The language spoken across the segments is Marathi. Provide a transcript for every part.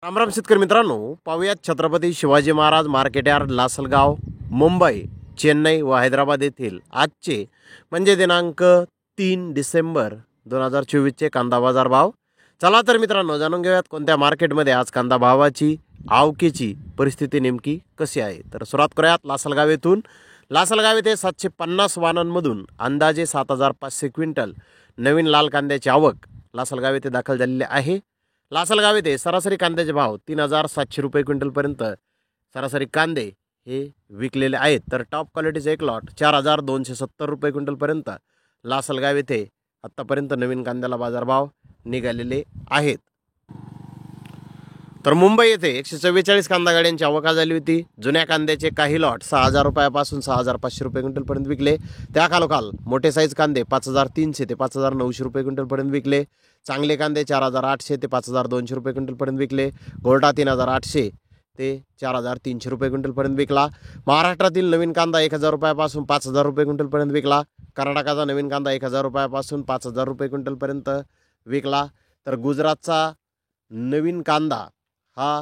रामराम शेतकरी मित्रांनो, पाहुयात छत्रपती शिवाजी महाराज मार्केट यार्ड, लासलगाव, मुंबई, चेन्नई व हैदराबाद येथील आजचे म्हणजे दिनांक 3 डिसेंबर 2024चे कांदा बाजार भाव. चला तर मित्रांनो, जाणून घेऊयात कोणत्या मार्केटमध्ये आज कांदा भावाची आवकेची परिस्थिती नेमकी कशी आहे. तर सुरुवात करूयात लासलगाव येथून. लासलगाव येथे 750 वाहनांमधून अंदाजे 7500 क्विंटल नवीन लाल कांद्याची आवक लासलगाव येथे दाखल झालेली आहे. लासलगाव येथे सरासरी कांद्याचे भाव 3700 रुपये क्विंटलपर्यंत सरासरी कांदे हे विकलेले आहेत. तर टॉप क्वालिटीचे एक लॉट 4270 रुपये क्विंटलपर्यंत लासलगाव येथे आत्तापर्यंत नवीन कांद्याला बाजारभाव निघालेले आहेत. तर मुंबई येथे 144 कांदा गाड्यांची आवक झाली होती. जुन्या कांद्याचे काही लॉट 6000 रुपयापासून 6500 रुपये क्विंटलपर्यंत विकले. त्या खालोखाल मोठे साईज कांदे 5300 ते 5900 रुपये क्विंटलपर्यंत विकले. चांगले कांदे 4800 ते 5200 रुपये क्विंटलपर्यंत विकले. गोल्टा 3800 ते 4300 रुपये क्विंटलपर्यंत विकला. महाराष्ट्रातील नवीन कांदा 1000 रुपयापासून 5000 रुपये क्विंटलपर्यंत विकला. कर्नाटकाचा नवीन कांदा 1000 रुपयापासून 5000 रुपये क्विंटलपर्यंत विकला. तर गुजरातचा नवीन कांदा हा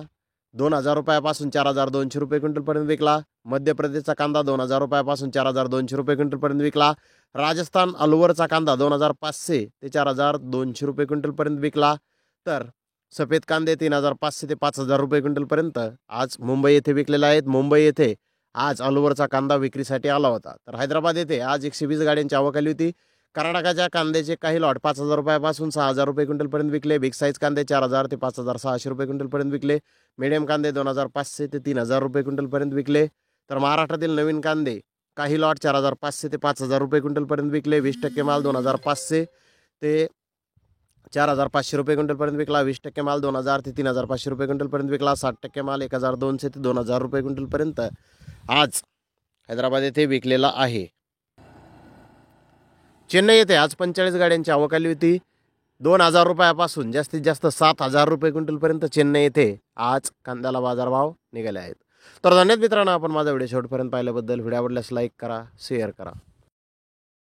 2000 रुपयापासून 4200 रुपये क्विंटलपर्यंत विकला. मध्य प्रदेशचा कांदा 2000 रुपयापासून 4200 रुपये क्विंटलपर्यंत विकला. राजस्थान अलवरचा कांदा 2500 ते 4200 रुपये क्विंटलपर्यंत विकला. तर सफेद कांदे 3500 ते 5000 रुपये क्विंटलपर्यंत आज मुंबई येथे विकलेले आहेत. मुंबई येथे आज अलवरचा कांदा विक्रीसाठी आला होता. तर हैदराबाद येथे आज 120 गाड्यांची आवक आली होती. कर्नाटकाच्या कांद्याचे काही लॉट 5000 रुपयापासून 6000 रुपये क्विंटलपर्यंत विकले. बिग साईज कांदे 4000 ते 5600 रुपये क्विंटलपर्यंत विकले. मीडियम कांदे 2500 ते 3000 रुपये क्विंटलपर्यंत विकले. तर महाराष्ट्रातील नवीन कांदे काही लॉट 4500 ते 5000 रुपये क्विंटलपर्यंत विकले. 20% माल 2500 ते 4500 रुपये क्विंटलपर्यंत विकला. 20% माल 2000 ते 3500 रुपये क्विंटलपर्यंत विकला. 60% माल 1200 ते 2000 रुपये क्विंटलपर्यंत आज हैदराबाद येथे विकलेला आहे. चेन्नई येथे आज 45 गाड्यांची आवक आली होती. 2000 रुपयापासून जास्तीत जास्त 7000 रुपये क्विंटलपर्यंत चेन्नई येथे आज कांद्याला बाजारभाव निघाले आहेत. तर धन्यवाद मित्रांनो, आपण माझा व्हिडिओ शेवटपर्यंत पाहिल्याबद्दल. व्हिडिओ आवडल्यास लाईक करा, शेअर करा.